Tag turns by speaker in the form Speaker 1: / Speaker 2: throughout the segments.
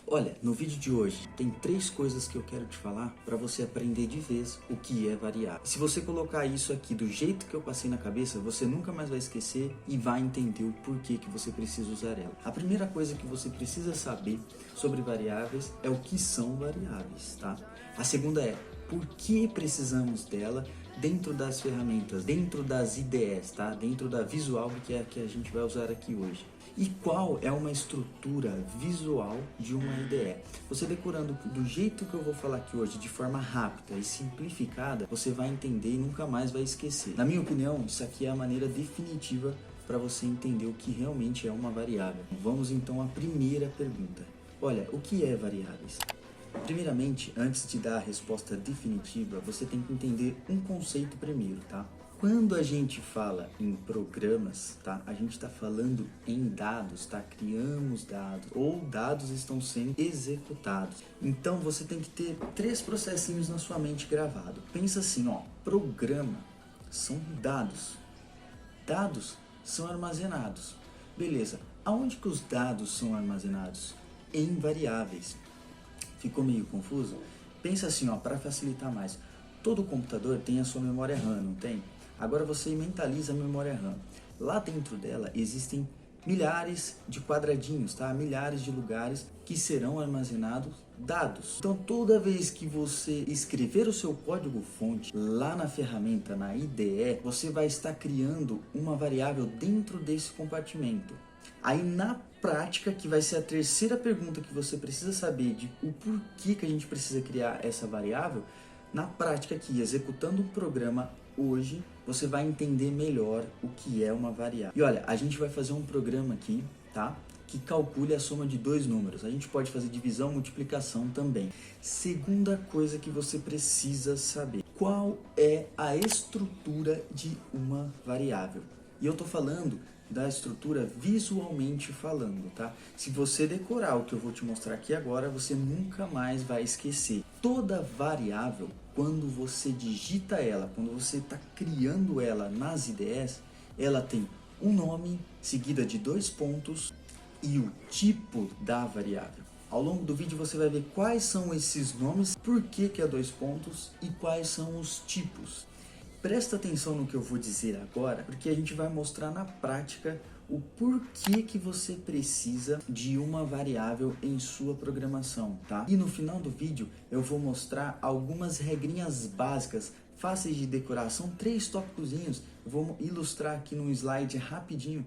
Speaker 1: Olha, no vídeo de hoje tem 3 coisas que eu quero te falar para você aprender de vez o que é variável. Se você colocar isso aqui do jeito que eu passei na cabeça, você nunca mais vai esquecer e vai entender o porquê que você precisa usar ela. A primeira coisa que você precisa saber sobre variáveis é o que são variáveis, tá? A segunda é por que precisamos dela dentro das ferramentas, dentro das IDEs, tá? Dentro da Visual, que é a que a gente vai usar aqui hoje. E qual é uma estrutura visual de uma IDE? Você decorando do jeito que eu vou falar aqui hoje, de forma rápida e simplificada, você vai entender e nunca mais vai esquecer. Na minha opinião, isso aqui é a maneira definitiva para você entender o que realmente é uma variável. Vamos então à primeira pergunta. Olha, o que é variáveis? Primeiramente, antes de dar a resposta definitiva, você tem que entender um conceito primeiro, tá? Quando a gente fala em programas, tá? A gente está falando em dados, tá? Criamos dados ou dados estão sendo executados. Então você tem que ter 3 processinhos na sua mente gravado. Pensa assim, ó, programa são dados. Dados são armazenados. Beleza, aonde que os dados são armazenados? Em variáveis. Ficou meio confuso? Pensa assim, ó, para facilitar mais. Todo computador tem a sua memória RAM, não tem? Agora você mentaliza a memória RAM. Lá dentro dela existem milhares de quadradinhos, tá? Milhares de lugares que serão armazenados dados. Então toda vez que você escrever o seu código-fonte lá na ferramenta, na IDE, você vai estar criando uma variável dentro desse compartimento. Aí na prática, que vai ser a terceira pergunta que você precisa saber de o porquê que a gente precisa criar essa variável, na prática aqui, executando um programa hoje, você vai entender melhor o que é uma variável. E olha, a gente vai fazer um programa aqui, tá? Que calcule a soma de 2 números. A gente pode fazer divisão, multiplicação também. Segunda coisa que você precisa saber. Qual é a estrutura de uma variável? E eu tô falando da estrutura visualmente falando, tá? Se você decorar o que eu vou te mostrar aqui agora, você nunca mais vai esquecer. Toda variável, quando você digita ela, quando você está criando ela nas IDEs, ela tem um nome, seguida de 2 pontos e o tipo da variável. Ao longo do vídeo você vai ver quais são esses nomes, por que é 2 pontos e quais são os tipos. Presta atenção no que eu vou dizer agora, porque a gente vai mostrar na prática o porquê que você precisa de uma variável em sua programação, tá? E no final do vídeo eu vou mostrar algumas regrinhas básicas, fáceis de decorar. São 3 tópicozinhos, eu vou ilustrar aqui num slide rapidinho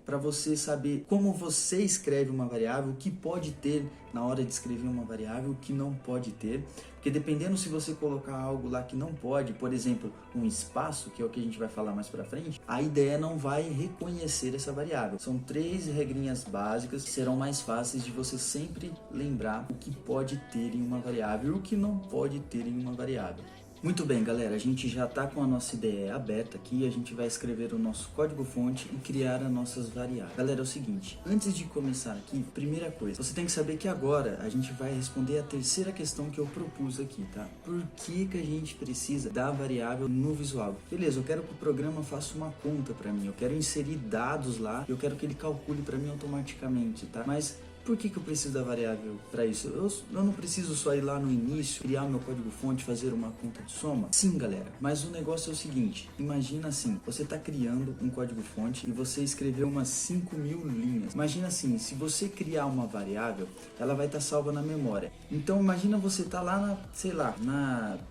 Speaker 1: para você saber como você escreve uma variável, o que pode ter na hora de escrever uma variável, o que não pode ter. Porque dependendo se você colocar algo lá que não pode, por exemplo, um espaço, que é o que a gente vai falar mais para frente, a IDE não vai reconhecer essa variável. São 3 regrinhas básicas que serão mais fáceis de você sempre lembrar o que pode ter em uma variável e o que não pode ter em uma variável. Muito bem, galera, a gente já está com a nossa IDE aberta aqui, a gente vai escrever o nosso código-fonte e criar as nossas variáveis. Galera, é o seguinte, antes de começar aqui, primeira coisa, você tem que saber que agora a gente vai responder a terceira questão que eu propus aqui, tá? Por que que a gente precisa da variável no visual? Beleza, eu quero que o programa faça uma conta para mim, eu quero inserir dados lá, eu quero que ele calcule para mim automaticamente, tá? Mas por que que eu preciso da variável para isso? Eu não preciso só ir lá no início, criar o meu código-fonte, fazer uma conta de soma? Sim, galera, mas o negócio é o seguinte, imagina assim, você está criando um código-fonte e você escreveu umas 5.000 linhas. Imagina assim, se você criar uma variável, ela vai estar salva na memória. Então imagina você tá lá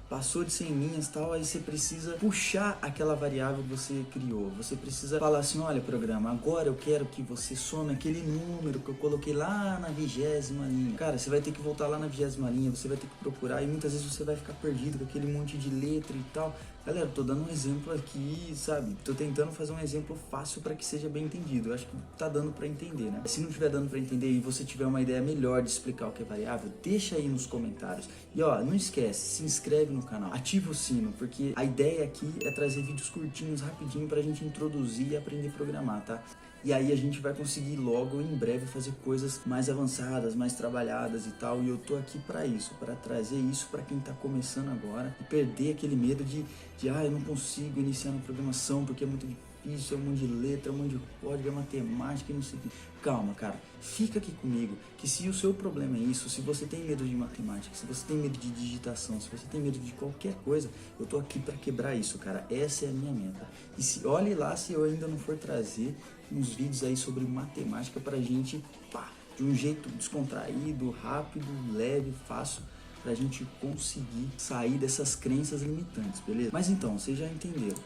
Speaker 1: passou de 100 linhas e tal, aí você precisa puxar aquela variável que você criou. Você precisa falar assim, olha programa, agora eu quero que você some aquele número que eu coloquei lá na 20ª linha. Cara, você vai ter que voltar lá na 20ª linha, você vai ter que procurar e muitas vezes você vai ficar perdido com aquele monte de letra e tal. Galera, tô dando um exemplo aqui, sabe? Tô tentando fazer um exemplo fácil para que seja bem entendido. Eu acho que tá dando para entender, né? Se não estiver dando para entender e você tiver uma ideia melhor de explicar o que é variável, deixa aí nos comentários. E ó, não esquece, se inscreve no canal, ativa o sino, porque a ideia aqui é trazer vídeos curtinhos, rapidinho, pra gente introduzir e aprender a programar, tá? E aí a gente vai conseguir logo em breve fazer coisas mais avançadas, mais trabalhadas e tal. E eu tô aqui para isso, para trazer isso para quem tá começando agora e perder aquele medo de eu não consigo iniciar na programação porque é muito difícil, é um monte de letra, é um monte de código, é matemática e não sei o que. Calma, cara, fica aqui comigo, que se o seu problema é isso, se você tem medo de matemática, se você tem medo de digitação, se você tem medo de qualquer coisa, eu tô aqui pra quebrar isso, cara. Essa é a minha meta. E olhe lá se eu ainda não for trazer uns vídeos aí sobre matemática pra gente, pá, de um jeito descontraído, rápido, leve, fácil, pra gente conseguir sair dessas crenças limitantes, beleza? Mas então, vocês já entenderam.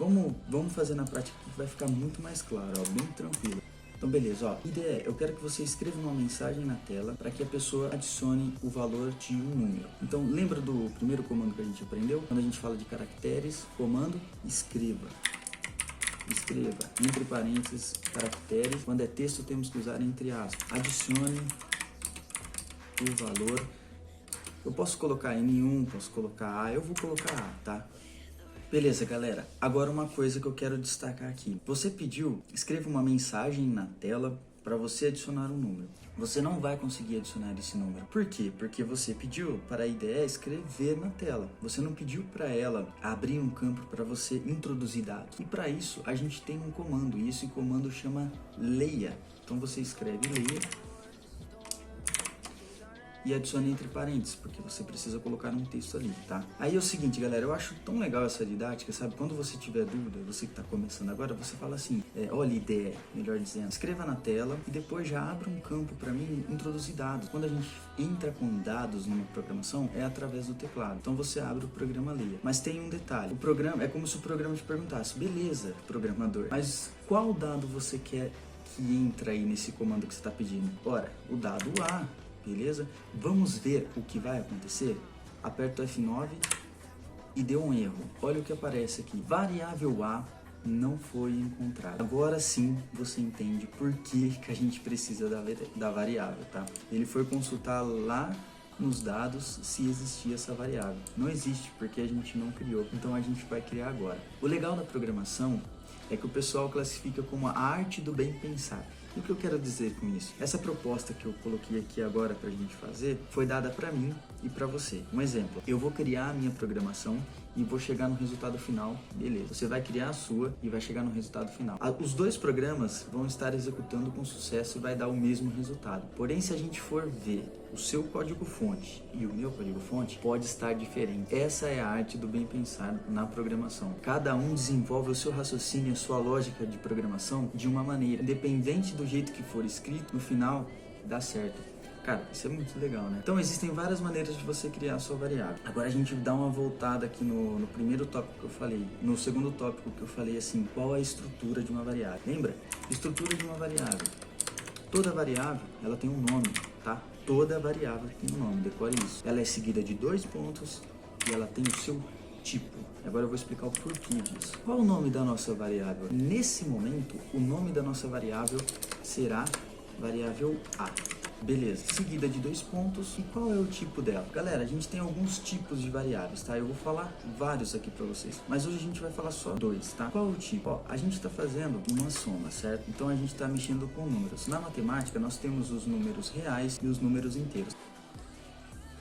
Speaker 1: Vamos fazer na prática que vai ficar muito mais claro, ó, bem tranquilo. Então beleza, ó, a ideia é, eu quero que você escreva uma mensagem na tela para que a pessoa adicione o valor de um número. Então lembra do primeiro comando que a gente aprendeu? Quando a gente fala de caracteres, comando, escreva. Escreva, entre parênteses, caracteres. Quando é texto, temos que usar entre aspas. Adicione o valor. Eu posso colocar N1, posso colocar A, eu vou colocar A, tá? Beleza, galera. Agora uma coisa que eu quero destacar aqui. Você pediu, escreva uma mensagem na tela para você adicionar um número. Você não vai conseguir adicionar esse número. Por quê? Porque você pediu para a IDE escrever na tela. Você não pediu para ela abrir um campo para você introduzir dados. E para isso, a gente tem um comando, e esse comando chama leia. Então você escreve leia e adicione entre parênteses, porque você precisa colocar um texto ali, tá? Aí é o seguinte, galera, eu acho tão legal essa didática, sabe? Quando você tiver dúvida, você que tá começando agora, você fala assim, olha ideia, melhor dizendo, escreva na tela e depois já abra um campo para mim introduzir dados. Quando a gente entra com dados numa programação, é através do teclado. Então você abre o programa leia. Mas tem um detalhe, o programa é como se o programa te perguntasse, beleza, programador, mas qual dado você quer que entre aí nesse comando que você está pedindo? Ora, o dado A. Beleza? Vamos ver o que vai acontecer? Aperta o F9 e deu um erro. Olha o que aparece aqui. Variável A não foi encontrada. Agora sim você entende por que a gente precisa da variável, tá? Ele foi consultar lá nos dados se existia essa variável. Não existe porque a gente não criou. Então a gente vai criar agora. O legal da programação é que o pessoal classifica como a arte do bem pensar. E o que eu quero dizer com isso? Essa proposta que eu coloquei aqui agora pra gente fazer foi dada pra mim e pra você. Um exemplo, eu vou criar a minha programação e vou chegar no resultado final, beleza. Você vai criar a sua e vai chegar no resultado final. Os dois programas vão estar executando com sucesso e vai dar o mesmo resultado. Porém, se a gente for ver o seu código-fonte e o meu código-fonte, pode estar diferente. Essa é a arte do bem pensar na programação. Cada um desenvolve o seu raciocínio, a sua lógica de programação de uma maneira. Independente do jeito que for escrito, no final dá certo. Cara, isso é muito legal, né? Então existem várias maneiras de você criar a sua variável. Agora a gente dá uma voltada aqui no primeiro tópico que eu falei. No segundo tópico que eu falei assim, qual a estrutura de uma variável? Lembra? Estrutura de uma variável. Toda variável, ela tem um nome, tá? Toda variável tem um nome, decore isso. Ela é seguida de 2 pontos e ela tem o seu tipo. Agora eu vou explicar o porquê disso. Qual o nome da nossa variável? Nesse momento, o nome da nossa variável será variável A. Beleza, seguida de 2 pontos. E qual é o tipo dela? Galera, a gente tem alguns tipos de variáveis, tá? Eu vou falar vários aqui pra vocês, mas hoje a gente vai falar só 2, tá? Qual é o tipo? Ó, a gente tá fazendo uma soma, certo? Então a gente tá mexendo com números. Na matemática, nós temos os números reais e os números inteiros.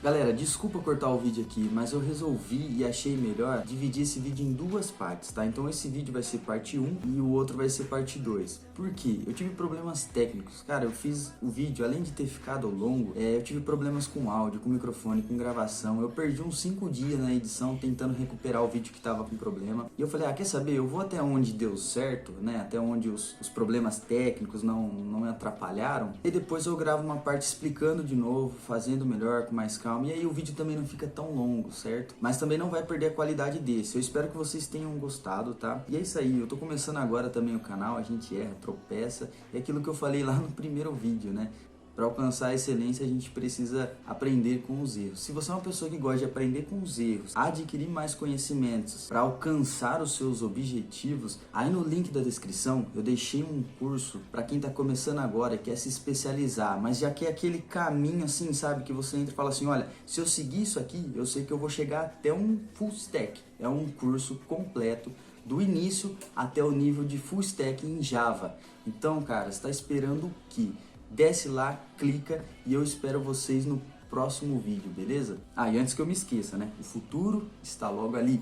Speaker 1: Galera, desculpa cortar o vídeo aqui, mas eu resolvi e achei melhor dividir esse vídeo em duas partes, tá? Então esse vídeo vai ser parte 1 e o outro vai ser parte 2. Por quê? Eu tive problemas técnicos. Cara, eu fiz o vídeo, além de ter ficado longo, eu tive problemas com áudio, com microfone, com gravação. Eu perdi uns 5 dias na edição tentando recuperar o vídeo que tava com problema. E eu falei, quer saber? Eu vou até onde deu certo, né? Até onde os problemas técnicos não me atrapalharam. E depois eu gravo uma parte explicando de novo, fazendo melhor, com mais calma. E aí o vídeo também não fica tão longo, certo? Mas também não vai perder a qualidade desse. Eu espero que vocês tenham gostado, tá? E é isso aí, eu tô começando agora também o canal, a gente erra, tropeça. É aquilo que eu falei lá no primeiro vídeo, né? Para alcançar a excelência, a gente precisa aprender com os erros. Se você é uma pessoa que gosta de aprender com os erros, adquirir mais conhecimentos para alcançar os seus objetivos, aí no link da descrição eu deixei um curso para quem está começando agora e quer se especializar, mas já quer aquele caminho assim, sabe? Que você entra e fala assim, olha, se eu seguir isso aqui, eu sei que eu vou chegar até um full stack. É um curso completo, do início até o nível de full stack em Java. Então, cara, você está esperando o quê? Desce lá, clica e eu espero vocês no próximo vídeo, beleza? E antes que eu me esqueça, né? O futuro está logo ali.